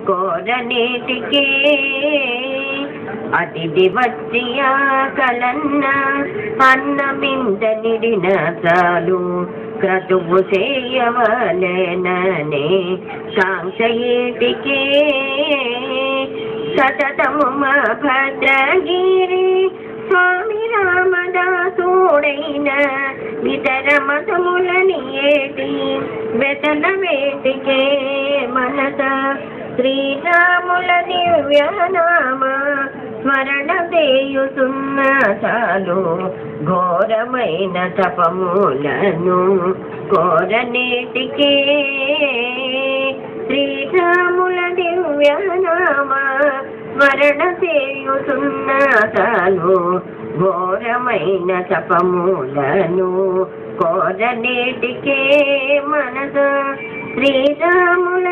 కోరనేటికే అతిథి వచ్చి ఆకలన్న అన్నమింత నిడిన చాలు క్రతువు చేయవలెననే కాంక్ష ఏటికే సతతము మా భద్రగిరి స్వామి రామదాసుడైన ఇతర మతములని ఏటి వెతల వేటికే మనస శ్రీరాముల దివ్యనామ స్మరణ చేయుతున్న చాలు ఘోరమైన తపములను కోరనేటికే శ్రీరాముల దివ్యనామ స్మరణ చేయుతున్న చాలు ఘోరమైన తపములను కోరనేటికే మనస శ్రీరాముల